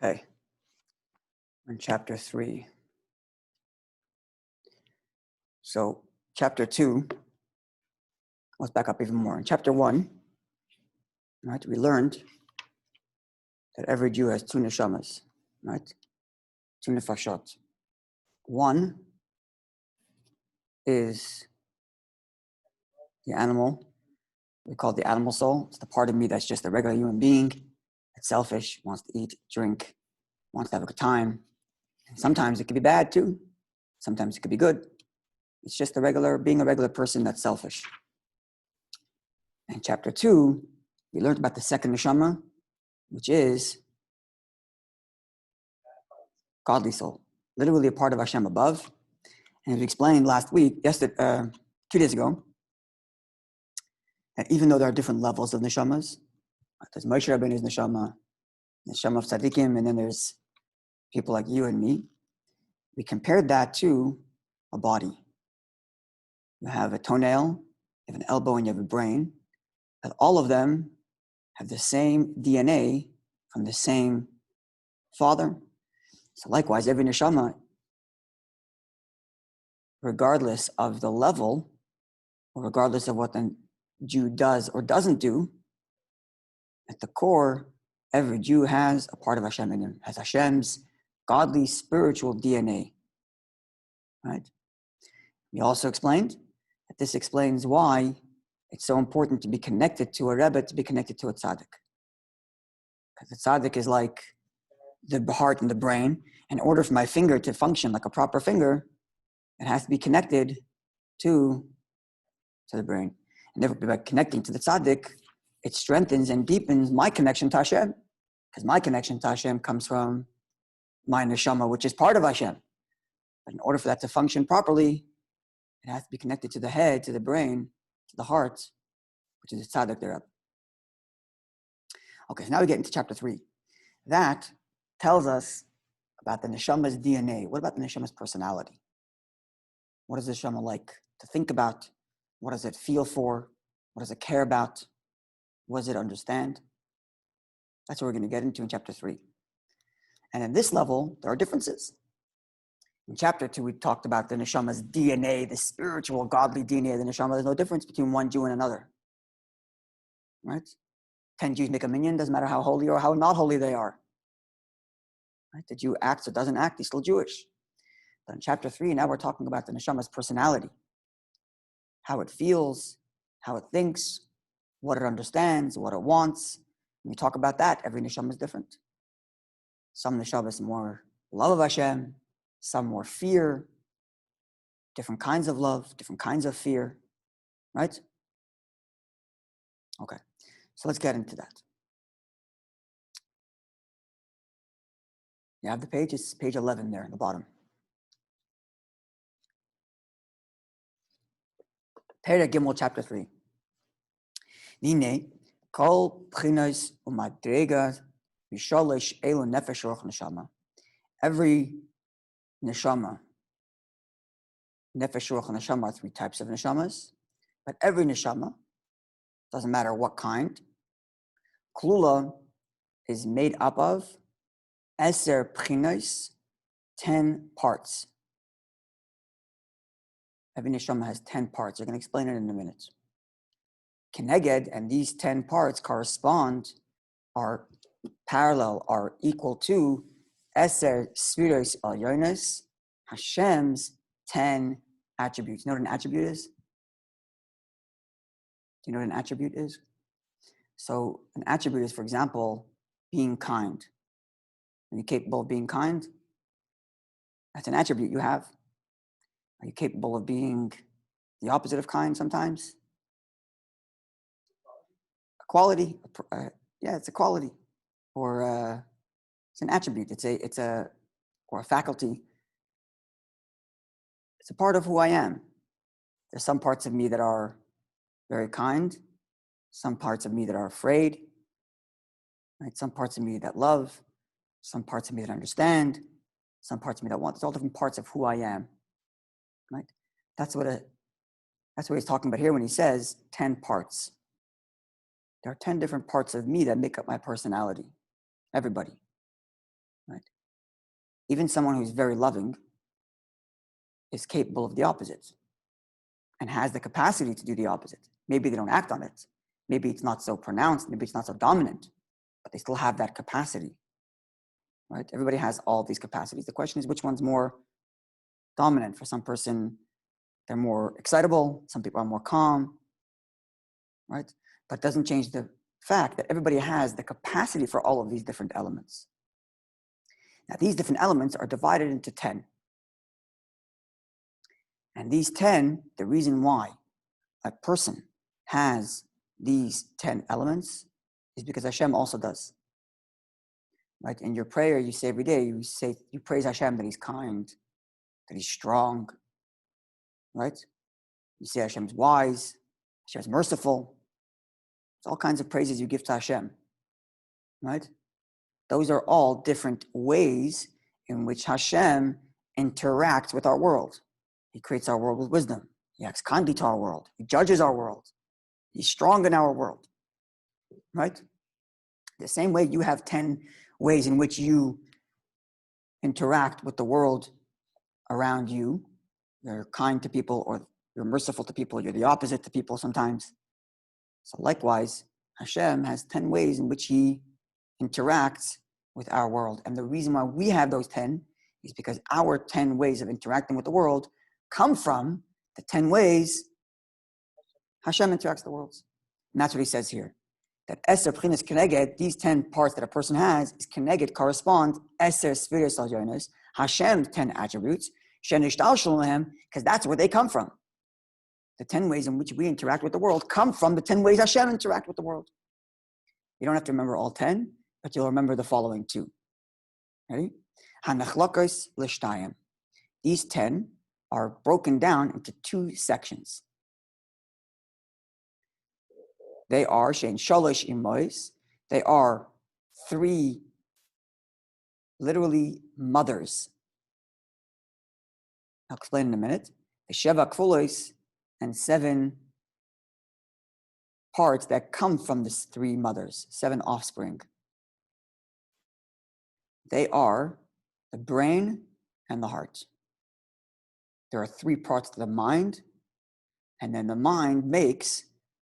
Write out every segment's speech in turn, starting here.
Okay, we're in chapter 3. So chapter 2, let's back up even more. In chapter 1, right, we learned that every Jew has two neshamas, right? Two nefashot. One is the animal. We call it the animal soul. It's the part of me that's just a regular human being. It's selfish, wants to eat, drink, wants to have a good time. And sometimes it could be bad too. Sometimes it could be good. It's just being a regular person that's selfish. In chapter 2, we learned about the second neshama, which is godly soul, literally a part of Hashem above. And as we explained last week, 2 days ago, that even though there are different levels of neshamas, there's Moshe Rabbeinu's neshama of tzaddikim, and then there's people like you and me. We compared that to a body. You have a toenail, you have an elbow, and you have a brain. And all of them have the same DNA from the same father. So likewise, every neshama, regardless of the level, or regardless of what the Jew does or doesn't do, at the core, every Jew has a part of Hashem in him, has Hashem's godly spiritual DNA. Right? We also explained that this explains why it's so important to be connected to a Rebbe, to be connected to a tzaddik. Because the tzaddik is like the heart and the brain. In order for my finger to function like a proper finger, it has to be connected to the brain. And therefore, by connecting to the tzaddik, it strengthens and deepens my connection to Hashem. Because my connection to Hashem comes from my neshama, which is part of Hashem. But in order for that to function properly, it has to be connected to the head, to the brain, to the heart, which is the tzaddik thereof. Okay, so now we get into chapter 3. That tells us about the neshama's DNA. What about the neshama's personality? What is the neshama like to think about? What does it feel for? What does it care about? What does it understand? That's what we're going to get into in chapter 3. And at this level, there are differences. In chapter 2, we talked about the neshama's DNA, the spiritual, godly DNA of the neshama. There's no difference between one Jew and another. Right? 10 Jews make a minyan, doesn't matter how holy or how not holy they are. Right? The Jew acts or doesn't act, he's still Jewish. But in chapter 3, now we're talking about the neshama's personality. How it feels, how it thinks, what it understands, what it wants. When we talk about that, every neshama is different. Some neshamas more love of Hashem, some more fear, different kinds of love, different kinds of fear, right? Okay, so let's get into that. You have the page, it's page 11 there in the bottom. Perek Gimel, chapter 3. Nine, kol bchinos umadregas v'shalish elu nefesh ruach neshama. Every neshama, nefesh ruach neshama are 3 types of neshamas, but every neshama, doesn't matter what kind, klula is made up of eser bchinos, 10 parts. Every neshama has 10 parts. I'm going to explain it in a minute. Keneged, and these 10 parts correspond, are parallel, are equal to eser sfiros alyonos, Hashem's 10 attributes. You know what an attribute is? Do you know what an attribute is? So an attribute is, for example, being kind. Are you capable of being kind? That's an attribute you have. Are you capable of being the opposite of kind sometimes? A quality. It's a quality. Or it's an attribute. Or a faculty. It's a part of who I am. There's some parts of me that are very kind, some parts of me that are afraid, right? Some parts of me that love, some parts of me that understand, some parts of me that want. It's all different parts of who I am, right? That's what he's talking about here when he says 10 parts. There are 10 different parts of me that make up my personality. Everybody. right? Even someone who's very loving is capable of the opposite and has the capacity to do the opposite. Maybe they don't act on it. Maybe it's not so pronounced. Maybe it's not so dominant, but they still have that capacity, right? Everybody has all these capacities. The question is, which one's more dominant? For some person, they're more excitable. Some people are more calm, right? But it doesn't change the fact that everybody has the capacity for all of these different elements. Now, these different elements are divided into 10. And these 10, the reason why a person has these 10 elements is because Hashem also does. Right? In your prayer, you say every day, you praise Hashem that He's kind, that He's strong. Right? You say Hashem's wise, Hashem's merciful. It's all kinds of praises you give to Hashem. Right? Those are all different ways in which Hashem interacts with our world. He creates our world with wisdom. He acts kindly to our world. He judges our world. He's strong in our world. Right? The same way you have 10 ways in which you interact with the world around you. You're kind to people, or you're merciful to people. You're the opposite to people sometimes. So likewise, Hashem has 10 ways in which He interacts with our world. And the reason why we have those 10 is because our 10 ways of interacting with the world come from the 10 ways Hashem interacts with the world. And that's what he says here. That Eser Pchinas Keneged, these 10 parts that a person has, is Keneged correspond Eser Sfiras Alyonos, Hashem's 10 attributes, Shenishtal Shalom, because that's where they come from. The 10 ways in which we interact with the world come from the 10 ways Hashem interact with the world. You don't have to remember all 10, but you'll remember the following 2. Ready? Hanachlokos Lishtayim. These 10 are broken down into 2 sections. They are Shein Shalosh Imois. They are 3, literally mothers. I'll explain in a minute. The Sheva Kfulos, and 7 parts that come from these 3 mothers, 7 offspring. They are the brain and the heart. There are 3 parts to the mind, and then the mind makes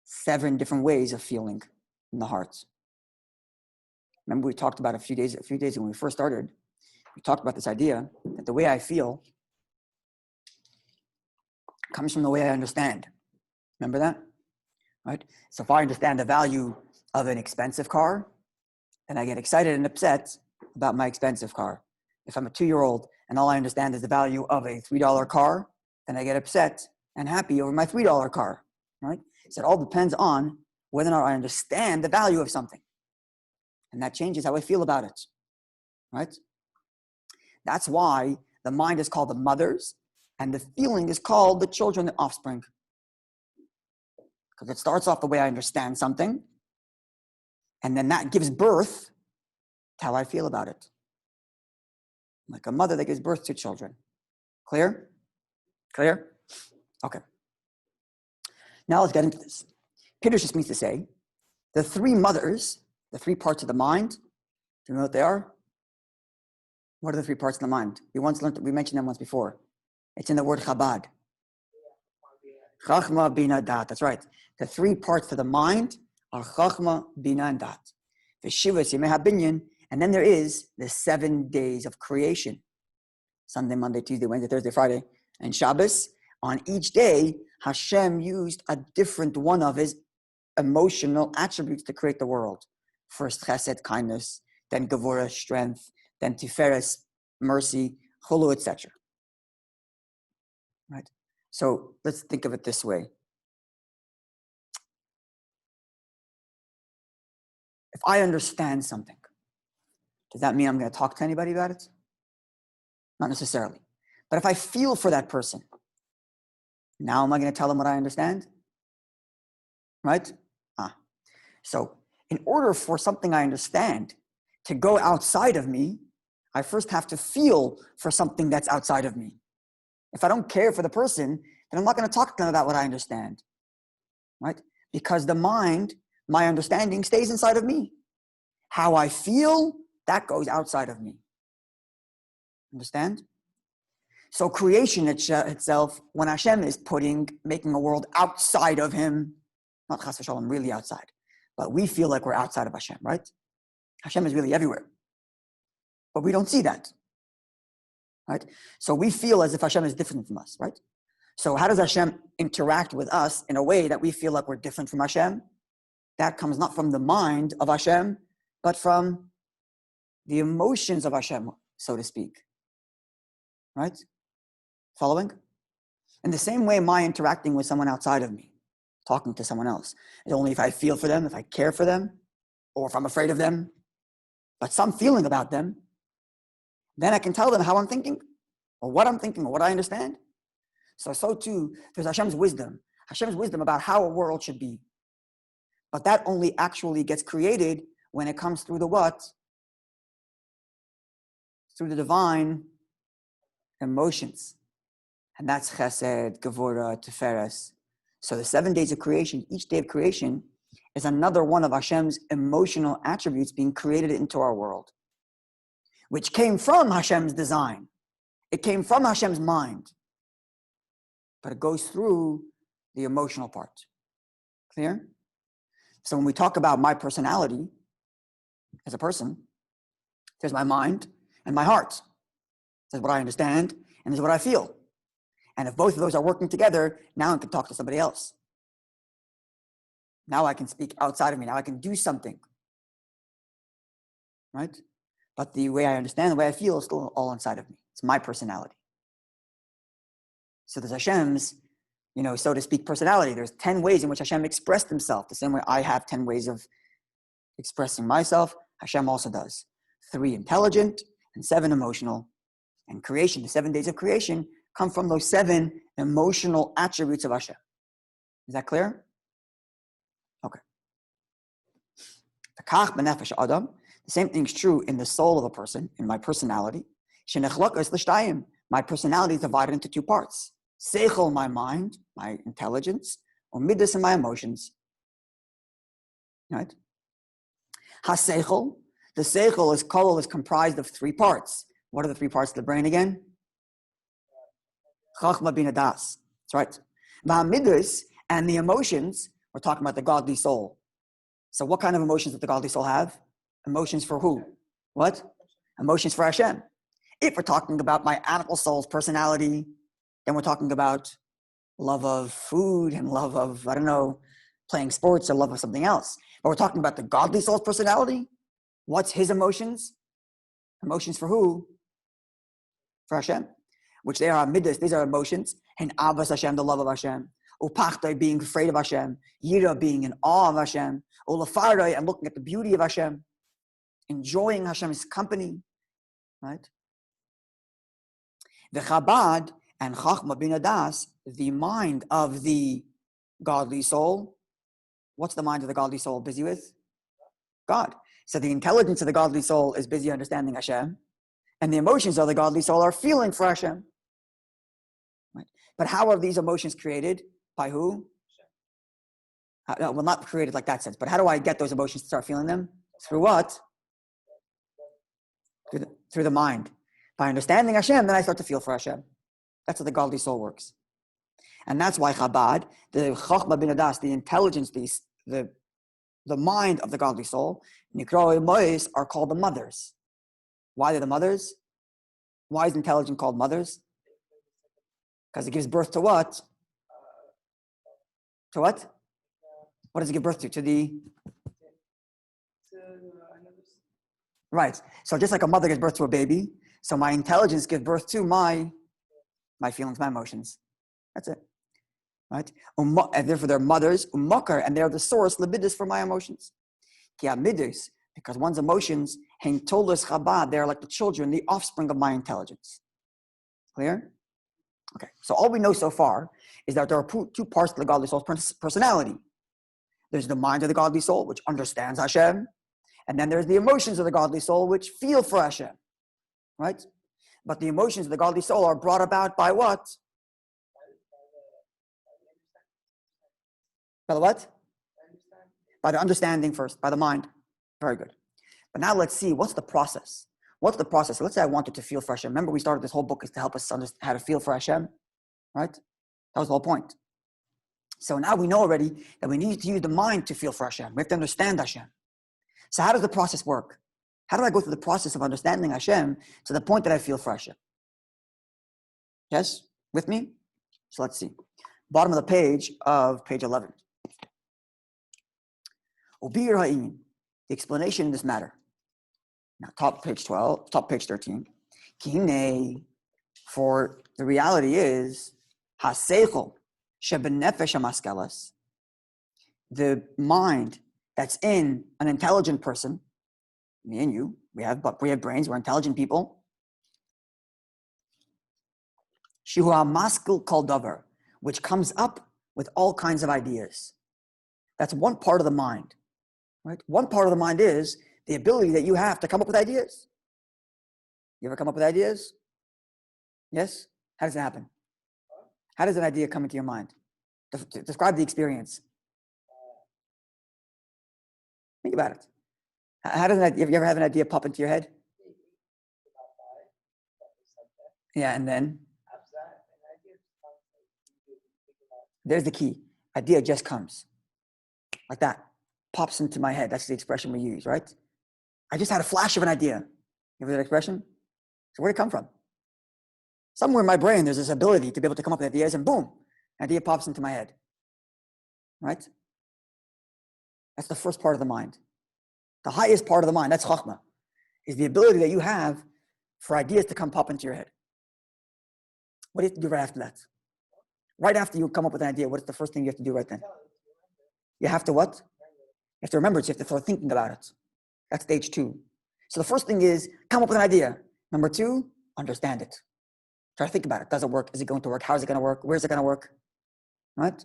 7 different ways of feeling in the heart. Remember we talked about a few days ago when we first started, we talked about this idea that the way I feel comes from the way I understand. Remember that? Right? So if I understand the value of an expensive car, then I get excited and upset about my expensive car. If I'm a 2-year-old and all I understand is the value of a $3 car, then I get upset and happy over my $3 car. Right? So it all depends on whether or not I understand the value of something. And that changes how I feel about it. Right? That's why the mind is called the mothers and the feeling is called the children, the offspring. Because it starts off the way I understand something, and then that gives birth to how I feel about it. Like a mother that gives birth to children. Clear? Clear? Okay. Now let's get into this. Peter just means to say, the 3 mothers, the 3 parts of the mind, do you know what they are? What are the 3 parts of the mind? We mentioned them once before. It's in the word Chabad. Chachma, Bina, Dat. That's right. The 3 parts to the mind are Chachma, Bina, and Dat. V'shivas Yemei HaBinyan, and then there is the 7 days of creation. Sunday, Monday, Tuesday, Wednesday, Thursday, Friday, and Shabbos. On each day, Hashem used a different one of His emotional attributes to create the world. First Chesed, kindness, then Gevurah, strength, then Tiferes, mercy, Chulu, etc. Right? So let's think of it this way. If I understand something, does that mean I'm going to talk to anybody about it? Not necessarily. But if I feel for that person, now am I going to tell them what I understand? Right? So in order for something I understand to go outside of me, I first have to feel for something that's outside of me. If I don't care for the person, then I'm not going to talk to them about what I understand. Right? Because the mind, my understanding stays inside of me. How I feel, that goes outside of me. Understand? So creation itself, when Hashem is making a world outside of him, not chas v'shalom, really outside, but we feel like we're outside of Hashem, right? Hashem is really everywhere. But we don't see that, right? So we feel as if Hashem is different from us, right? So how does Hashem interact with us in a way that we feel like we're different from Hashem? That comes not from the mind of Hashem, but from the emotions of Hashem, so to speak. Right? Following? In the same way, my interacting with someone outside of me, talking to someone else, is only if I feel for them, if I care for them, or if I'm afraid of them, but some feeling about them, then I can tell them how I'm thinking, or what I'm thinking, or what I understand. So too, there's Hashem's wisdom about how a world should be. But that only actually gets created when it comes through the what? Through the divine emotions. And that's Chesed, Gevurah, Tiferes. So the 7 days of creation, each day of creation is another one of Hashem's emotional attributes being created into our world, which came from Hashem's design. It came from Hashem's mind. But it goes through the emotional part. Clear? So when we talk about my personality as a person, there's my mind and my heart. There's what I understand and there's what I feel. And if both of those are working together, now I can talk to somebody else. Now I can speak outside of me. Now I can do something. Right? But the way I understand, the way I feel is still all inside of me. It's my personality. So there's Hashem's, so to speak, personality. There's 10 ways in which Hashem expressed himself. The same way I have 10 ways of expressing myself, Hashem also does. 3 intelligent and 7 emotional. And creation, the 7 days of creation, come from those 7 emotional attributes of Hashem. Is that clear? Okay. The same thing is true in the soul of a person, in my personality. My personality is divided into 2 parts. Seichel, my mind, my intelligence, or midas, and my emotions. Right? Ha-seichel, the seichel is comprised of 3 parts. What are the 3 parts of the brain again? Chachma, bina, das. That's right. Va-midas, and the emotions, we're talking about the godly soul. So what kind of emotions does the godly soul have? Emotions for who? What? Emotions for Hashem. If we're talking about my animal soul's personality, then we're talking about love of food and love of, playing sports or love of something else. But we're talking about the godly soul's personality. What's his emotions? Emotions for who? For Hashem. Which they are midas, these are emotions. And avas Hashem, the love of Hashem. Upachtai, being afraid of Hashem. Yira, being in awe of Hashem. Ulafarai, and looking at the beauty of Hashem. Enjoying Hashem's company. Right? The Chabad and Chachma bin Adas, the mind of the godly soul. What's the mind of the godly soul busy with? God. So the intelligence of the godly soul is busy understanding Hashem, and the emotions of the godly soul are feeling for Hashem. Right? But how are these emotions created? By who? Well, not created like that sense, but how do I get those emotions to start feeling them? Through what? Through the mind. By understanding Hashem, then I start to feel for Hashem. That's how the godly soul works. And that's why Chabad, the Chachma bin Adas, the intelligence, the mind of the godly soul, Nikroi Mois, are called the mothers. Why are the mothers? Why is intelligence called mothers? Because it gives birth to what? To what? What does it give birth to? To the... Right. So just like a mother gives birth to a baby, so my intelligence gives birth to my feelings, my emotions. That's it. Right? And therefore they're mothers, umakar, and they're the source, libidus, for my emotions. Midus, because one's emotions, hang tolas chabad, they're like the children, the offspring of my intelligence. Clear? Okay, so all we know so far is that there are 2 parts to the godly soul's personality. There's the mind of the godly soul, which understands Hashem, and then there's the emotions of the godly soul, which feel for Hashem. Right? But the emotions of the godly soul are brought about by what? By the what? By the understanding first, by the mind. Very good. But now let's see, what's the process? What's the process? So let's say I wanted to feel for Hashem. Remember, we started this whole book is to help us understand how to feel for Hashem, right? That was the whole point. So now we know already that we need to use the mind to feel for Hashem. We have to understand Hashem. So how does the process work? How do I go through the process of understanding Hashem to the point that I feel for Hashem? Yes? With me? So let's see. Bottom of the page of page 11. The explanation in this matter. Now, top page 12, top page 13. Kine, for the reality is, haseichel shebenefesh hamaskelas, the mind that's in an intelligent person, me and you, we have brains, we're intelligent people. Shihu hamaskil kol davar, which comes up with all kinds of ideas. That's one part of the mind, right? One part of the mind is the ability that you have to come up with ideas. You ever come up with ideas? Yes? How does it happen? How does an idea come into your mind? Describe the experience. Think about it. How does you ever have an idea pop into your head? Yeah, and then? There's the key. Idea just comes. Like that. Pops into my head. That's the expression we use, right? I just had a flash of an idea. You ever that expression? So where'd it come from? Somewhere in my brain, there's this ability to be able to come up with ideas, and boom, an idea pops into my head. Right? That's the first part of the mind. The highest part of the mind, that's chachma, is the ability that you have for ideas to come pop into your head. What do you have to do right after that? Right after you come up with an idea, what is the first thing you have to do right then? You have to what? You have to remember it. You have to start thinking about it. That's stage 2. So the first thing is come up with an idea. Number 2, understand it. Try to think about it. Does it work? Is it going to work? How is it going to work? Where is it going to work? Right?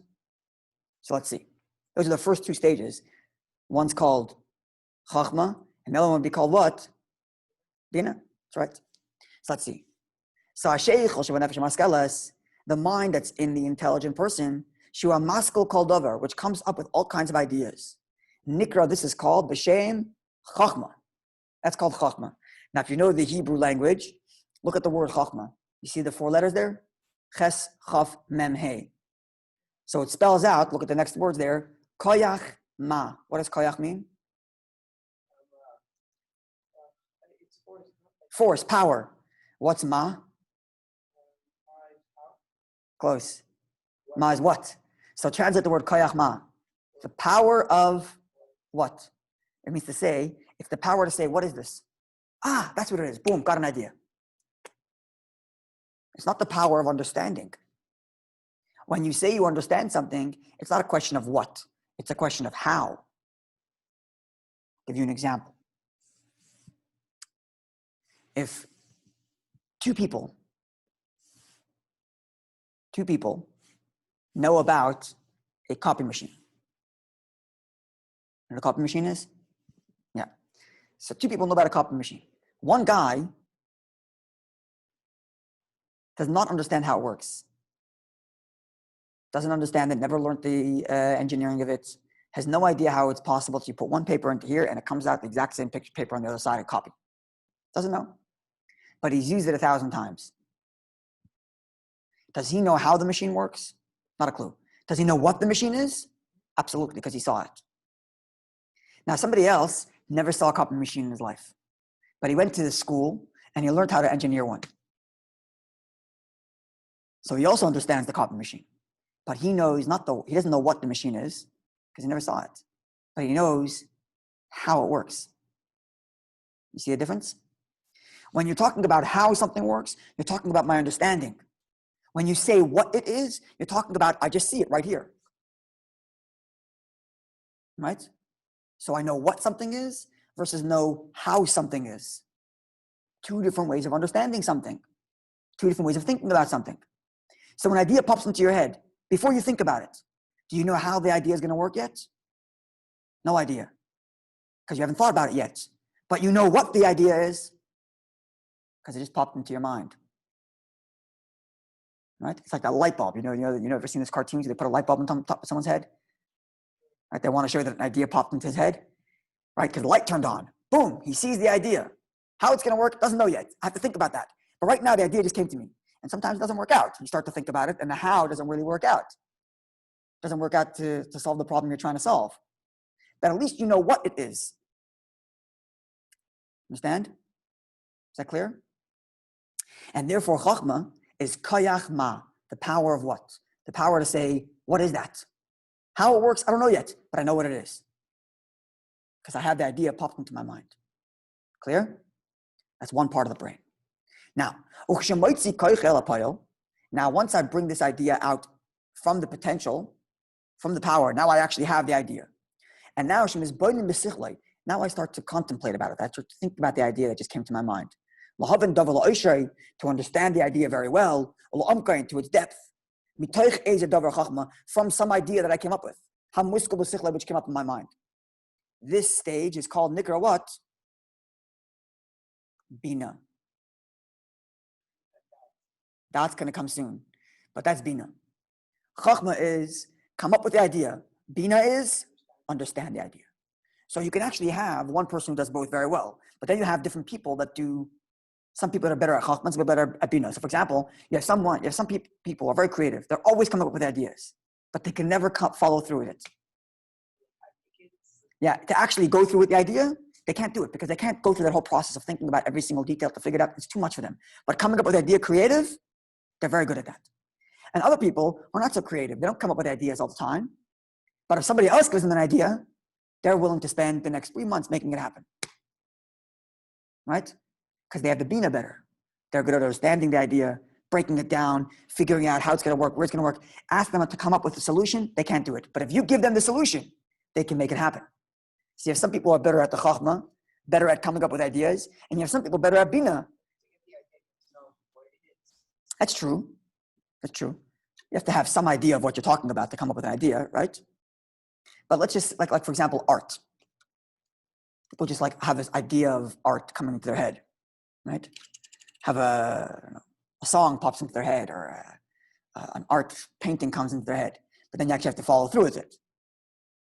So let's see. Those are the first 2 stages. One's called chachma, and the other one would be called what? Bina. That's right. So let's see. So the mind that's in the intelligent person, shua maskil kol davar, which comes up with all kinds of ideas. Nikra, this is called b'shem chachma. That's called chachma. Now, if you know the Hebrew language, look at the word chachma. You see the 4 letters there? Ches, chaf, mem, he. So it spells out, look at the next words there, koyach ma. What does koyach mean? Force, power. What's ma? Close. Ma is what? So translate the word koyach ma. The power of what? It means to say, if the power to say, what is this? Ah, that's what it is. Boom, got an idea. It's not the power of understanding. When you say you understand something, it's not a question of what. It's a question of how. I'll give you an example. If two people know about a copy machine. You know what a copy machine is? Yeah. So 2 people know about a copy machine. One guy does not understand how it works. Doesn't understand it, never learned the engineering of it, has no idea how it's possible to put one paper into here and it comes out the exact same paper on the other side and copy. Doesn't know. But he's used it 1,000 times. Does he know how the machine works? Not a clue. Does he know what the machine is? Absolutely, because he saw it. Now, somebody else never saw a copy machine in his life, but he went to the school and he learned how to engineer one. So he also understands the copy machine, but he doesn't know what the machine is because he never saw it, but he knows how it works. You see the difference? When you're talking about how something works, you're talking about my understanding. When you say what it is, you're talking about, I just see it right here. Right? So I know what something is versus know how something is. 2 different ways of understanding something. 2 different ways of thinking about something. So when an idea pops into your head, before you think about it, do you know how the idea is going to work yet? No idea. Because you haven't thought about it yet. But you know what the idea is because it just popped into your mind. Right? It's like that light bulb. You know, ever seen this cartoons? They put a light bulb on top of someone's head. Right? They want to show you that an idea popped into his head. Right? Because the light turned on. Boom! He sees the idea. How it's going to work, doesn't know yet. I have to think about that. But right now, the idea just came to me. And sometimes it doesn't work out. You start to think about it, and the how doesn't really work out. It doesn't work out to solve the problem you're trying to solve. But at least you know what it is. Understand? Is that clear? And therefore, chachma is kayach ma, the power of what? The power to say, what is that? How it works, I don't know yet, but I know what it is. Because I had the idea popped into my mind. Clear? That's one part of the brain. Now, once I bring this idea out from the potential, from the power, now I actually have the idea. And now now I start to contemplate about it. I start to think about the idea that just came to my mind. To understand the idea very well, to its depth, from some idea that I came up with, which came up in my mind. This stage is called nikra what? Bina. That's going to come soon. But that's Bina. Chachma is come up with the idea. Bina is understand the idea. So you can actually have one person who does both very well. But then you have different people that do, some people that are better at Chachma, some people better at Bina. So for example, you have some people who are very creative. They're always coming up with ideas, but they can never follow through with it. Yeah, to actually go through with the idea, they can't do it because they can't go through that whole process of thinking about every single detail to figure it out. It's too much for them. But coming up with the idea creative, they're very good at that. And other people are not so creative. They don't come up with ideas all the time. But if somebody else gives them an idea, they're willing to spend the next 3 months making it happen. Right? Because they have the Bina better. They're good at understanding the idea, breaking it down, figuring out how it's going to work, where it's going to work. Ask them to come up with a solution, they can't do it. But if you give them the solution, they can make it happen. So you have some people who are better at the Chachma, better at coming up with ideas, and you have some people better at Bina. That's true. That's true. You have to have some idea of what you're talking about to come up with an idea, right? But let's just, like for example, art. People just have this idea of art coming into their head, right? Have a song pops into their head, or an art painting comes into their head, but then you actually have to follow through with it,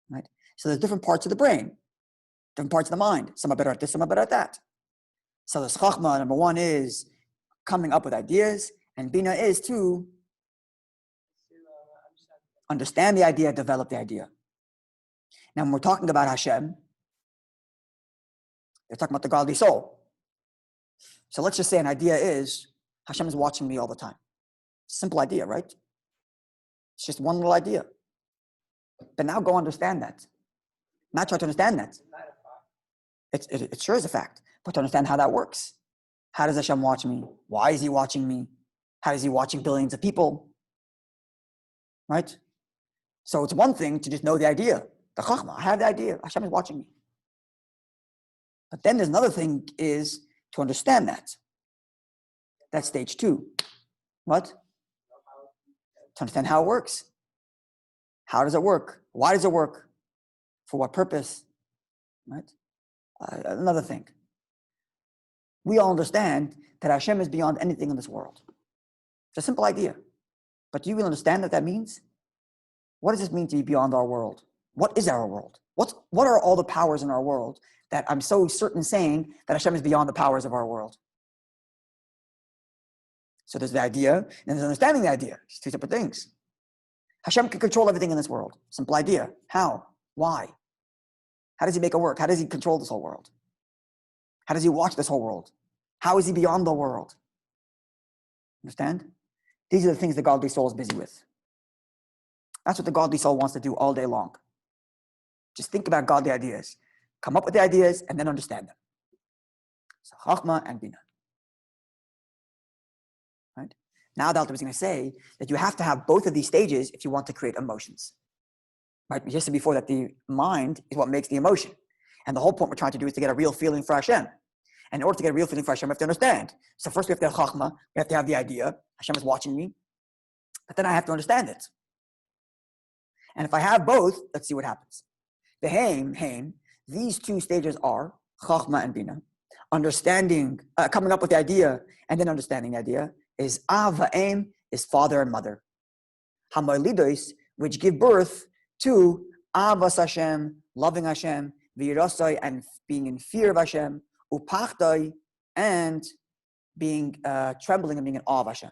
right? So there's different parts of the brain, different parts of the mind. Some are better at this, some are better at that. So the chachma, number one, is coming up with ideas, and bina is to understand the idea, develop the idea. Now, when we're talking about Hashem, they're talking about the godly soul. So let's just say an idea is, Hashem is watching me all the time. Simple idea, right? It's just one little idea. But now go understand that. Not try to understand that. It sure is a fact. But to understand how that works. How does Hashem watch me? Why is he watching me? How is he watching billions of people? Right? So it's one thing to just know the idea. The chachma, I have the idea. Hashem is watching me. But then there's another thing is to understand that. That's stage two. What? To understand how it works. How does it work? Why does it work? For what purpose? Right? Another thing. We all understand that Hashem is beyond anything in this world. It's a simple idea. But do you really understand what that means? What does this mean to be beyond our world? What is our world? What are all the powers in our world that I'm so certain saying that Hashem is beyond the powers of our world? So there's the idea, and there's understanding the idea. It's two separate things. Hashem can control everything in this world. Simple idea. How? Why? How does he make it work? How does he control this whole world? How does he watch this whole world? How is he beyond the world? Understand? These are the things the godly soul is busy with. That's what the godly soul wants to do all day long. Just think about godly ideas. Come up with the ideas and then understand them. So Chachma and Bina. Right? Now the Alter was going to say that you have to have both of these stages if you want to create emotions. Right? We just said before that the mind is what makes the emotion. And the whole point we're trying to do is to get a real feeling for Hashem. And in order to get a real feeling for Hashem, we have to understand. So first we have to have Chachma. We have to have the idea. Hashem is watching me. But then I have to understand it. And if I have both, let's see what happens. The Haim, these two stages are Chachma and Bina. Understanding, coming up with the idea, and then understanding the idea, is Av Va'em, is father and mother. Hamoilidos, which give birth to Avas Hashem, loving Hashem, V'yirasai, and being in fear of Hashem, Upachdai, and being trembling and being in awe of Hashem.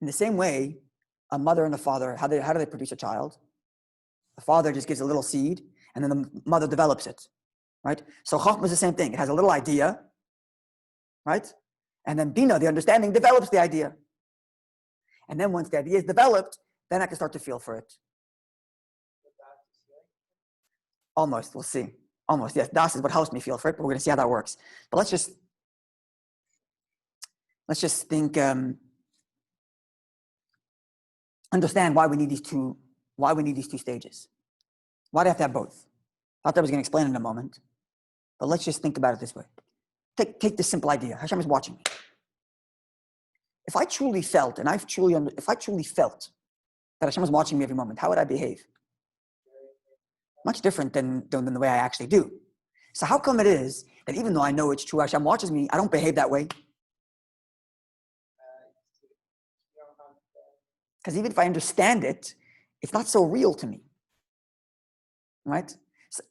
In the same way, a mother and a father, how do they produce a child? The father just gives a little seed, and then the mother develops it, right? So Chachma is the same thing. It has a little idea, right? And then Bina, the understanding, develops the idea. And then once the idea is developed, then I can start to feel for it. Almost, we'll see. Almost, yes. Das is what helps me feel for it, but we're going to see how that works. But let's just think, understand why we need these two stages. Why do I have to have both? I thought I was going to explain in a moment, but let's just think about it this way. Take this simple idea. Hashem is watching me. If I truly felt, if I truly felt that Hashem is watching me every moment, how would I behave? Much different than the way I actually do. So how come it is that even though I know it's true, Hashem watches me, I don't behave that way? Because even if I understand it, it's not so real to me, right? So,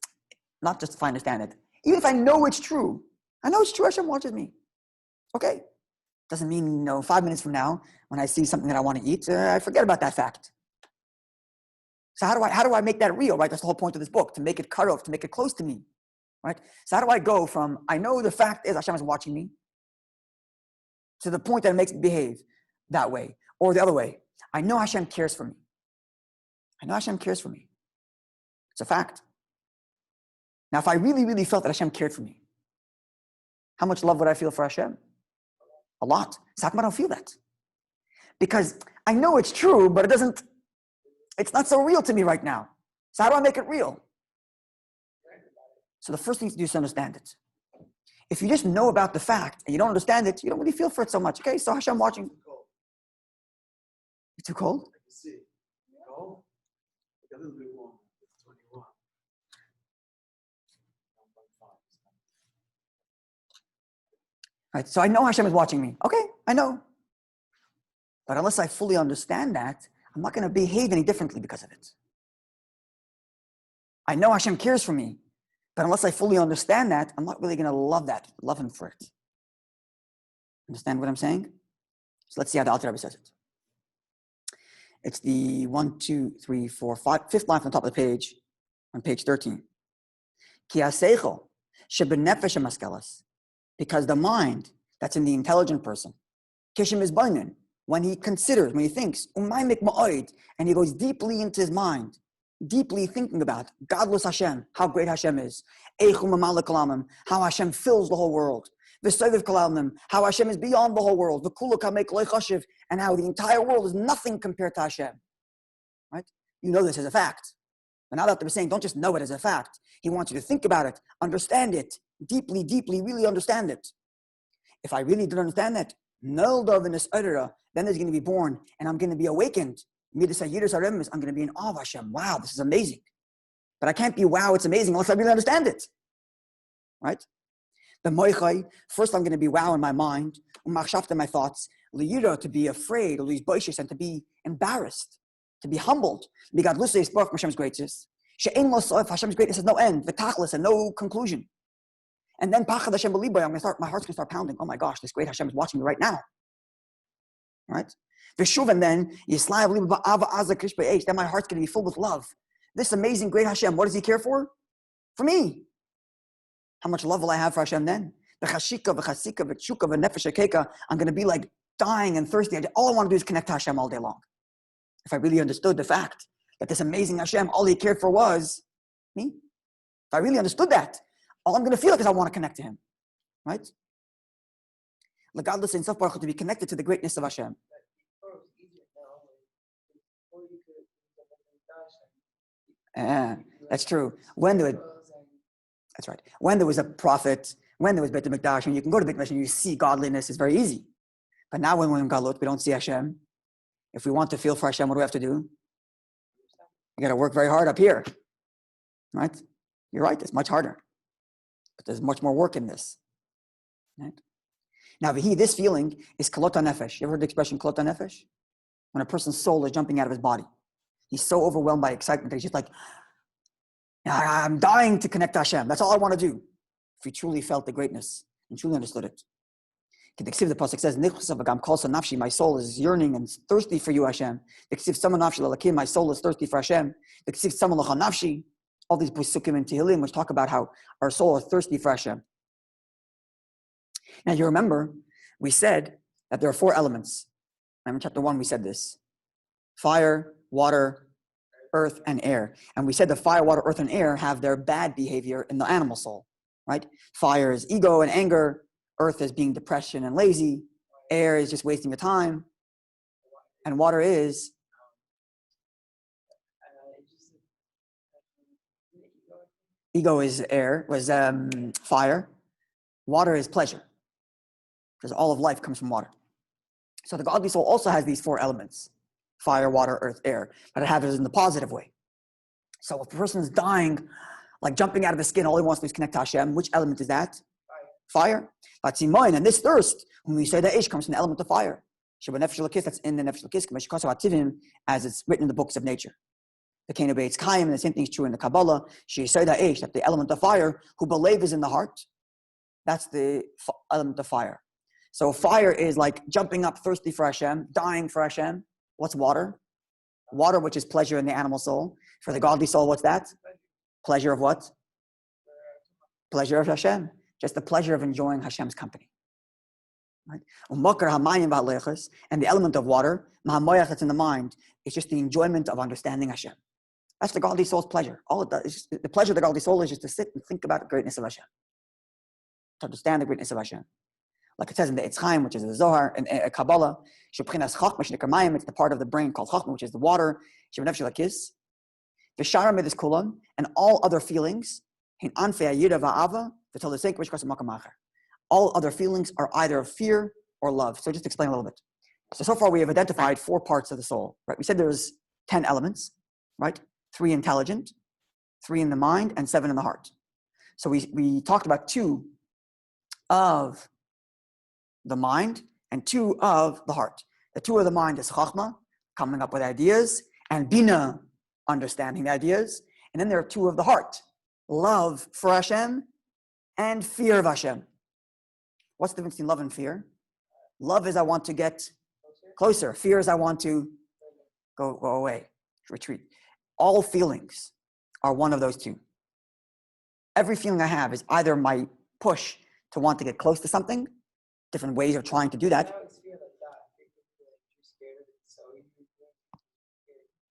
not just if I understand it. Even if I know it's true, Hashem watches me. Okay. Doesn't mean, 5 minutes from now, when I see something that I want to eat, I forget about that fact. So how do I make that real, right? That's the whole point of this book, to make it cut off, to make it close to me, right? So how do I go from, I know the fact is Hashem is watching me, to the point that it makes me behave that way, or the other way. I know Hashem cares for me. It's a fact. Now, if I really, really felt that Hashem cared for me, how much love would I feel for Hashem? A lot. So how come I don't feel that? Because I know it's true, but it's not so real to me right now. So how do I make it real? So the first thing to do is to understand it. If you just know about the fact and you don't understand it, you don't really feel for it so much. Okay, so Hashem watching. It's too cold? I can see. Cold? A little bit warm. It's 21. 1.5. Right, so I know Hashem is watching me. Okay, I know. But unless I fully understand that, I'm not going to behave any differently because of it. I know Hashem cares for me, but unless I fully understand that, I'm not really going to love Him for it. Understand what I'm saying? So let's see how the Alter Rebbe says it. It's the 1, 2, 3, 4, 5, fifth line from the top of the page, on page 13. Ki haseichel shebenefesh hamaskelas, because the mind that's in the intelligent person, kishem is bainin, when he considers, when he thinks, umaymek ma'oid, and he goes deeply into his mind, deeply thinking about godless Hashem, how great Hashem is, eichu mamala kalamim, how Hashem fills the whole world, v'soviv kalamim, how Hashem is beyond the whole world, v'kulu kamek loy chashiv, and how the entire world is nothing compared to Hashem. Right? You know this as a fact. But now that they're saying, don't just know it as a fact. He wants you to think about it, understand it, deeply, deeply, really understand it. If I really didn't understand that, then there's going to be born, and I'm going to be awakened. I'm going to be in awe of Hashem. Wow, this is amazing. But I can't be, wow, it's amazing, unless I really understand it. Right? The moichai, first I'm going to be wow in my mind, in my thoughts, to be afraid, and to be embarrassed, to be humbled. Because Hashem's greatness. Hashem's greatness has no end, v'tachlis, and no conclusion. And then pachad Hashem b'liboy, my heart's going to start pounding. Oh my gosh, this great Hashem is watching me right now. Right? V'shuv, and then then my heart's going to be filled with love. This amazing great Hashem, what does He care for? For me. How much love will I have for Hashem then? I'm going to be like dying and thirsty. All I want to do is connect to Hashem all day long. If I really understood the fact that this amazing Hashem, all He cared for was me. If I really understood that, all I'm going to feel is I want to connect to Him. Right? L'gadlus ein sof baruch hu, to be connected to the greatness of Hashem. That's true. That's right. When there was a prophet, when there was Beit HaMikdash, and you can go to Beit HaMikdash and you see godliness, it's very easy. But now when we're in Galut, we don't see Hashem. If we want to feel for Hashem, what do we have to do? We got to work very hard up here. Right? You're right, it's much harder. But there's much more work in this. Right? Now, this feeling is kalot nefesh. You ever heard the expression kalot nefesh? When a person's soul is jumping out of his body. He's so overwhelmed by excitement that he's just like, I'm dying to connect to Hashem. That's all I want to do. If you truly felt the greatness and truly understood it. The Pasuk says, my soul is yearning and thirsty for you, Hashem. My soul is thirsty for Hashem. All these Pusukim and Tehillim which talk about how our soul is thirsty for Hashem. Now you remember, we said that there are 4 elements. In chapter 1 we said this. Fire, water, earth, and air. And we said the fire, water, earth, and air have their bad behavior in the animal soul, right? Fire is ego and anger. Earth is being depression and lazy. Air is just wasting your time. And water is ego is air, was fire. Water is pleasure. Because all of life comes from water. So the godly soul also has these 4 elements. Fire, water, earth, air. But it has it in the positive way. So if a person is dying, like jumping out of the skin, all he wants to do is connect to Hashem. Which element is that? Fire. And this thirst, when we say that ish, comes from the element of fire. That's in the nefesh l'kis, as it's written in the books of nature. The Kenu Beitz Chaim, and the same thing is true in the Kabbalah. That the element of fire, who believe is in the heart. That's the element of fire. So fire is like jumping up, thirsty for Hashem, dying for Hashem. What's water? Water, which is pleasure in the animal soul. For the godly soul, what's that? Pleasure of what? Pleasure of Hashem. Just the pleasure of enjoying Hashem's company. Right? And the element of water, that's in the mind, is just the enjoyment of understanding Hashem. That's the godly soul's pleasure. All it does is just, the pleasure of the godly soul is just to sit and think about the greatness of Hashem. To understand the greatness of Hashem. Like it says in the Eitz Chaim, which is the Zohar, and Kabbalah, it's the part of the brain called Chachma, which is the water, and all other feelings, all other feelings are either of fear or love. So just to explain a little bit. So far we have identified 4 parts of the soul, right? We said there's 10 elements, right? 3 intelligent, 3 in the mind, and 7 in the heart. So we talked about 2 of the mind and 2 of the heart. The 2 of the mind is Chachma, coming up with ideas, and Bina, understanding the ideas. And then there are 2 of the heart, love for Hashem and fear of Hashem. What's the difference between love and fear? Love is I want to get closer. Fear is I want to go away, retreat. All feelings are one of those 2. Every feeling I have is either my push to want to get close to something, different ways of trying to do that.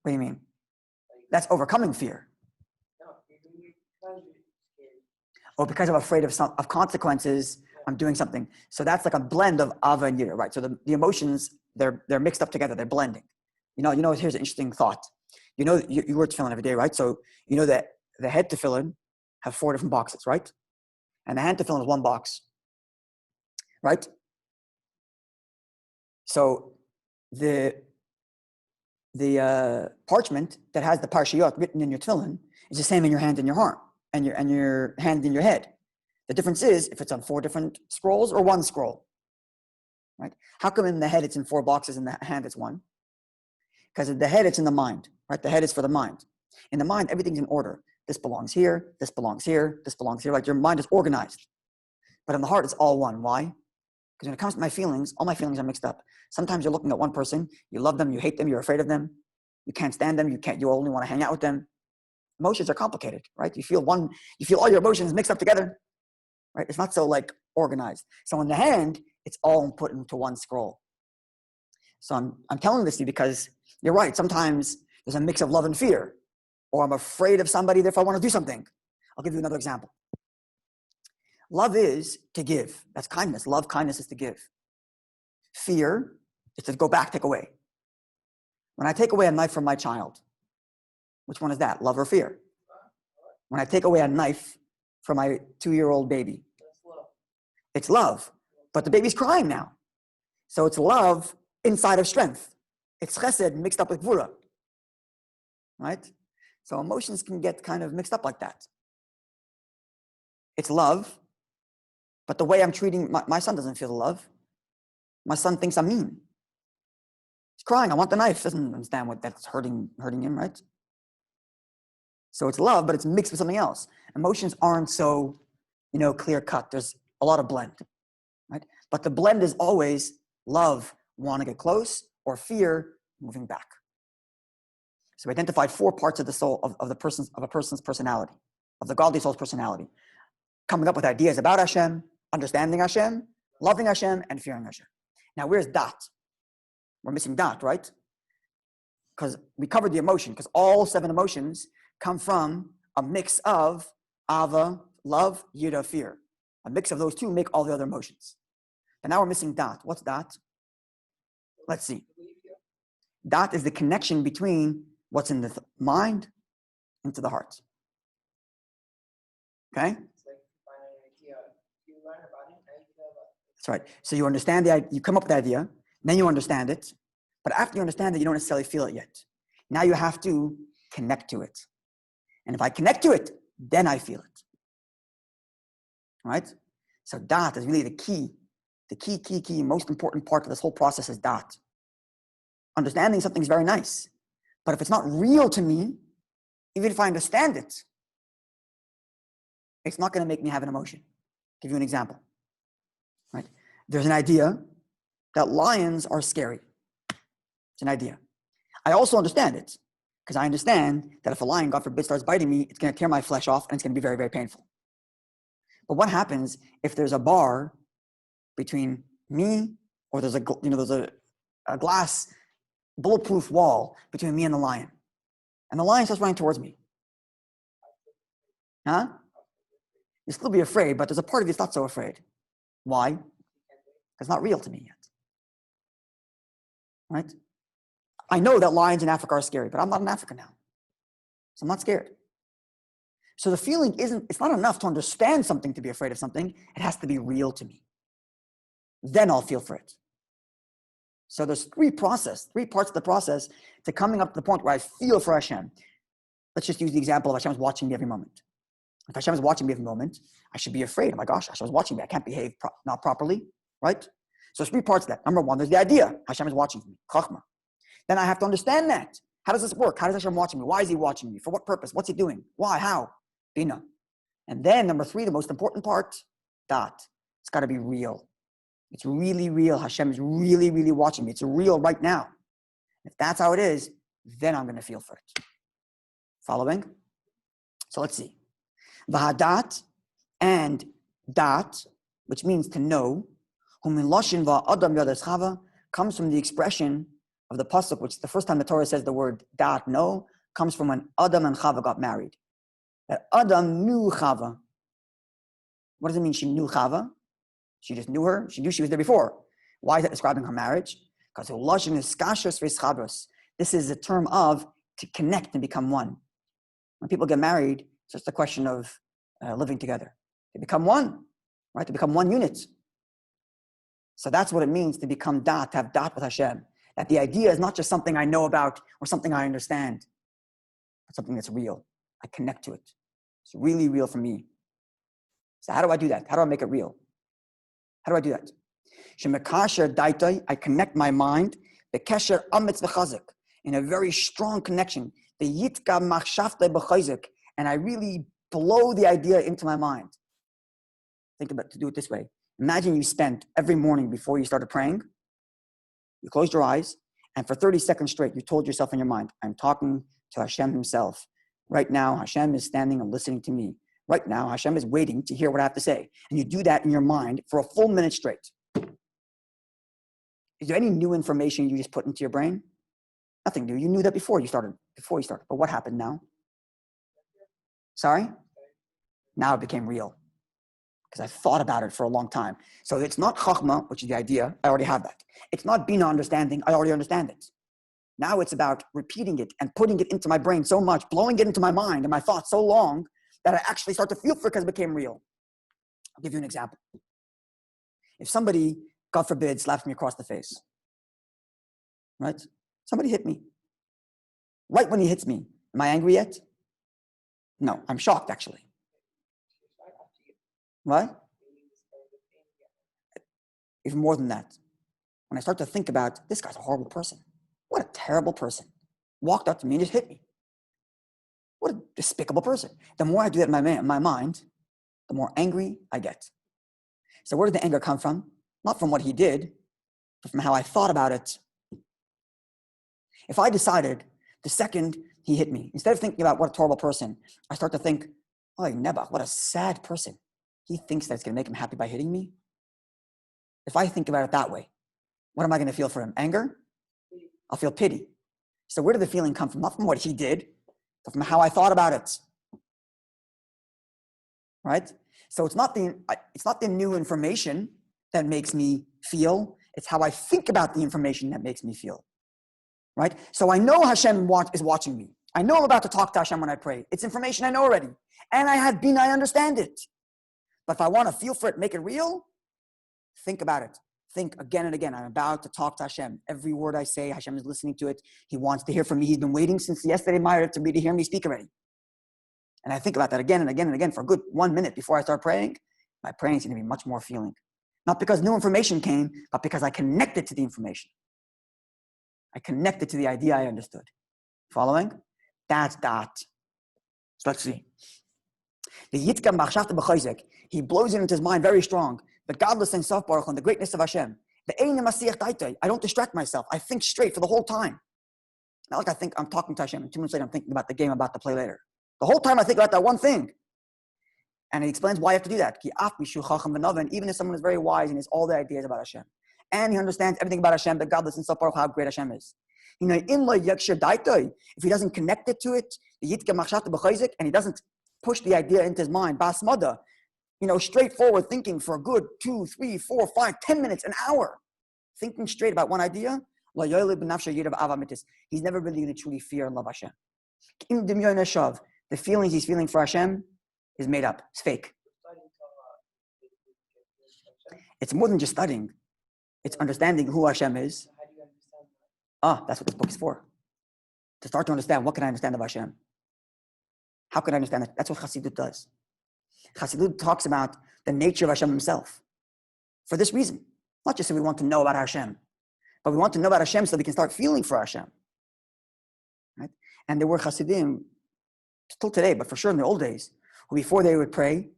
What do you mean? That's overcoming fear. Or because I'm afraid of consequences, I'm doing something. So that's like a blend of Ava and Yira, right? So the emotions, they're mixed up together, they're blending. Here's an interesting thought. You wear tefillin every day, right? So you know that the head tefillin have 4 different boxes, right? And the hand tefillin is 1 box, right? So the parchment that has the parshiyot written in your tefillin is the same in your hand and your heart, and your hand in your head. The difference is if it's on 4 different scrolls or 1 scroll, right? How come in the head it's in 4 boxes, in the hand it's 1? Because in the head it's in the mind, right? The head is for the mind. In the mind, everything's in order. This belongs here, this belongs here, this belongs here. Like your mind is organized. But in the heart, it's all one. Why? Because when it comes to my feelings, all my feelings are mixed up. Sometimes you're looking at one person, you love them, you hate them, you're afraid of them, you can't stand them, you only want to hang out with them. Emotions are complicated, right? You feel all your emotions mixed up together, right? It's not so like organized. So in the hand, it's all put into 1 scroll. So I'm telling this to you because you're right. Sometimes there's a mix of love and fear, or I'm afraid of somebody, therefore I want to do something. I'll give you another example. Love is to give. That's kindness. Love, kindness is to give. Fear is to go back, take away. When I take away a knife from my child, which one is that? Love or fear? When I take away a knife from my 2-year-old baby, it's love. But the baby's crying now. So it's love inside of strength. It's chesed mixed up with gvura. Right? So emotions can get kind of mixed up like that. It's love, but the way I'm treating my son doesn't feel the love. My son thinks I'm mean. He's crying, I want the knife. Doesn't understand what that's hurting him, right? So it's love, but it's mixed with something else. Emotions aren't so, clear cut. There's a lot of blend, right? But the blend is always love, want to get close, or fear, moving back. So we identified 4 parts of the soul of a person's personality, of the godly soul's personality. Coming up with ideas about Hashem, understanding Hashem, loving Hashem, and fearing Hashem. Now, where's dat? We're missing dat, right? Because we covered the emotion, because all 7 emotions come from a mix of ava, love, yira, fear. A mix of those 2 make all the other emotions. But now we're missing dat. What's dat? Let's see. Dat is the connection between what's in the mind into the heart. Okay? It's like you find an idea, you learn about it, now you know about it. That's right. So you understand the idea, you come up with the idea, then you understand it. But after you understand it, you don't necessarily feel it yet. Now you have to connect to it. And if I connect to it, then I feel it. Right? So dat is really the key, most important part of this whole process is dat. Understanding something is very nice. But if it's not real to me, even if I understand it, it's not going to make me have an emotion. I'll give you an example. Right? There's an idea that lions are scary. It's an idea. I also understand it because I understand that if a lion, God forbid, starts biting me, it's going to tear my flesh off and it's going to be very, very painful. But what happens if there's a bar between me or there's a glass bulletproof wall between me and the lion, and the lion starts running towards me? Huh? You'll still be afraid, but there's a part of you that's not so afraid. Why? Because it's not real to me yet. Right? I know that lions in Africa are scary, but I'm not in Africa now. So I'm not scared. So the feeling it's not enough to understand something to be afraid of something. It has to be real to me. Then I'll feel for it. So there's 3 parts of the process to coming up to the point where I feel for Hashem. Let's just use the example of Hashem's watching me every moment. If Hashem is watching me every moment, I should be afraid. Oh my gosh, Hashem is watching me. I can't behave not properly, right? So there's 3 parts of that. Number 1, there's the idea. Hashem is watching me. Chachma. Then I have to understand that. How does this work? How is Hashem watching me? Why is he watching me? For what purpose? What's he doing? Why? How? Bina. And then number 3, the most important part, dat. It's got to be real. It's really real. Hashem is really, really watching me. It's real right now. If that's how it is, then I'm going to feel for it. Following? So let's see. Vahadat and dat, which means to know, comes from the expression of the pasuk, which the first time the Torah says the word dat, know, comes from when Adam and Chava got married. That Adam knew Chava. What does it mean she knew Chava? She just knew her. She knew she was there before. Why is that describing her marriage? Because this is a term of to connect and become one. When people get married, it's just a question of living together. They become one, right? They become one unit. So that's what it means to become dat, to have dat with Hashem. That the idea is not just something I know about or something I understand, but something that's real. I connect to it. It's really real for me. So how do I do that? How do I make it real? How do I do that? I connect my mind in a very strong connection. And I really blow the idea into my mind. Think about to do it this way. Imagine you spent every morning before you started praying, you closed your eyes, and for 30 seconds straight, you told yourself in your mind, I'm talking to Hashem himself. Right now, Hashem is standing and listening to me. Right now, Hashem is waiting to hear what I have to say. And you do that in your mind for a full minute straight. Is there any new information you just put into your brain? Nothing new. You knew that before you started. But what happened now? Sorry? Now it became real. Because I thought about it for a long time. So it's not chachma, which is the idea. I already have that. It's not bina, understanding. I already understand it. Now it's about repeating it and putting it into my brain so much, blowing it into my mind and my thoughts so long that I actually start to feel for it because it became real. I'll give you an example. If somebody, God forbid, slaps me across the face, right? Somebody hit me. Right when he hits me, am I angry yet? No, I'm shocked actually. What? Even more than that. When I start to think about, this guy's a horrible person. What a terrible person. Walked up to me and just hit me. What a despicable person. The more I do that in my mind, the more angry I get. So where did the anger come from? Not from what he did, but from how I thought about it. If I decided the second he hit me, instead of thinking about what a horrible person, I start to think, oh, Nebach, what a sad person. He thinks that it's going to make him happy by hitting me. If I think about it that way, what am I going to feel for him? Anger? I'll feel pity. So where did the feeling come from? Not from what he did, but from how I thought about it. Right? So it's not the new information that makes me feel. It's how I think about the information that makes me feel. Right? So I know Hashem is watching me. I know I'm about to talk to Hashem when I pray. It's information I know already. And I have been, I understand it. But if I want to feel for it, make it real, think about it. Think again and again. I'm about to talk to Hashem. Every word I say, Hashem is listening to it. He wants to hear from me. He's been waiting since yesterday, Myra, to hear me speak already. And I think about that again and again and again for a good 1 minute before I start praying. My praying is going to be much more feeling. Not because new information came, but because I connected to the information. I connected to the idea I understood. Following? That's that. So let's see. The Yitzkam Bachshafta B'chayzek, he blows it into his mind very strong. The godless and self-baruch and the greatness of Hashem. I don't distract myself. I think straight for the whole time. Not like I think I'm talking to Hashem and 2 minutes later I'm thinking about the game I'm about to play later. The whole time I think about that one thing. And he explains why you have to do that. Even if someone is very wise and has all the ideas about Hashem. And he understands everything about Hashem, the godless and self-baruch, how great Hashem is. If he doesn't connect it to it, and he doesn't push the idea into his mind, basmada, straightforward thinking for a good 2, 3, 4, 5, 10 minutes, an hour, thinking straight about one idea, he's never really going to truly fear and love Hashem. The feelings he's feeling for Hashem is made up. It's fake. It's more than just studying. It's understanding who Hashem is. How do you understand that? That's what this book is for. To start to understand, what can I understand of Hashem? How can I understand that? That's what Chassidut does. Chassidut talks about the nature of Hashem himself. For this reason. Not just so we want to know about Hashem, but we want to know about Hashem so we can start feeling for Hashem. Right? And there were Chassidim, still today, but for sure in the old days, who before they would pray,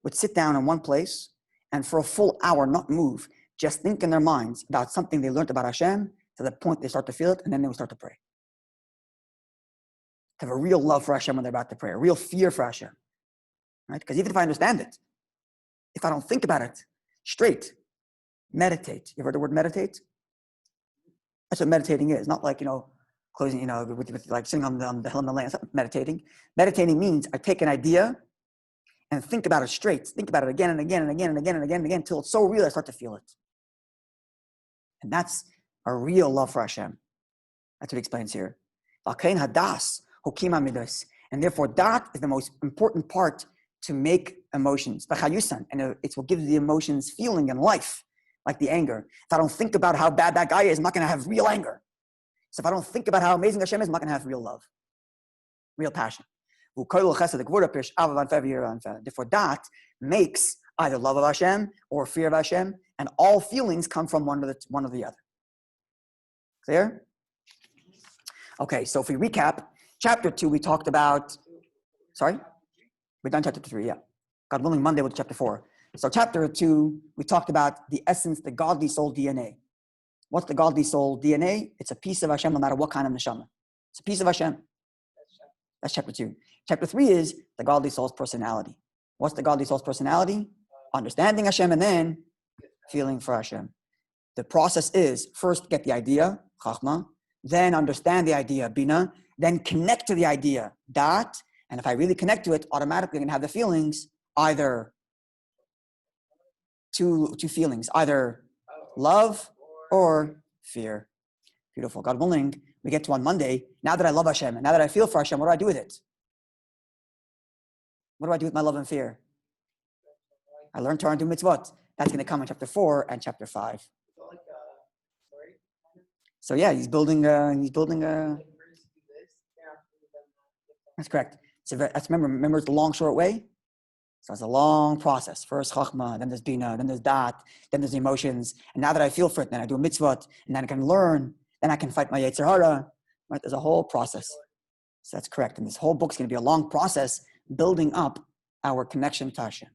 would sit down in one place and for a full hour not move, just think in their minds about something they learned about Hashem to the point they start to feel it, and then they would start to pray. To have a real love for Hashem when they're about to pray, a real fear for Hashem. Right? Because even if I understand it, if I don't think about it straight, meditate. You ever heard the word meditate? That's what meditating is. Not like, closing, with like sitting on the hill in the land. It's not meditating. Meditating means I take an idea and think about it straight. Think about it again and again and again and again and again and again until it's so real I start to feel it. And that's a real love for Hashem. That's what he explains here. And therefore, that is the most important part to make emotions. And it will give the emotions feeling and life, like the anger. If I don't think about how bad that guy is, I'm not going to have real anger. So if I don't think about how amazing Hashem is, I'm not going to have real love, real passion. Therefore, that makes either love of Hashem or fear of Hashem, and all feelings come from one or the other. Clear? Okay, so if we recap, chapter 2, we talked about, we're done chapter 3, yeah. God willing, Monday with chapter 4. So chapter 2, we talked about the essence, the godly soul DNA. What's the godly soul DNA? It's a piece of Hashem no matter what kind of neshama. It's a piece of Hashem. That's chapter 2. Chapter 3 is the godly soul's personality. What's the godly soul's personality? Understanding Hashem and then feeling for Hashem. The process is first get the idea, chachma, then understand the idea, bina, then connect to the idea, dat, and if I really connect to it, automatically I'm going to have the feelings, either two feelings, either love or fear. Beautiful. God willing, we get to on Monday. Now that I love Hashem and now that I feel for Hashem, what do I do with it? What do I do with my love and fear? I learn Torah and do mitzvot. That's going to come in chapter 4 and chapter 5. So yeah, he's building a. That's correct. Remember, it's the long, short way. So it's a long process. First chachma, then there's bina, then there's dat, then there's the emotions. And now that I feel for it, then I do a mitzvot, and then I can learn, then I can fight my yetzer hara. Right? There's a whole process. So that's correct. And this whole book's going to be a long process building up our connection to Hashem.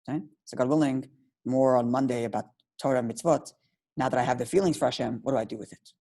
Okay? So God willing, more on Monday about Torah and mitzvot. Now that I have the feelings for Hashem, what do I do with it?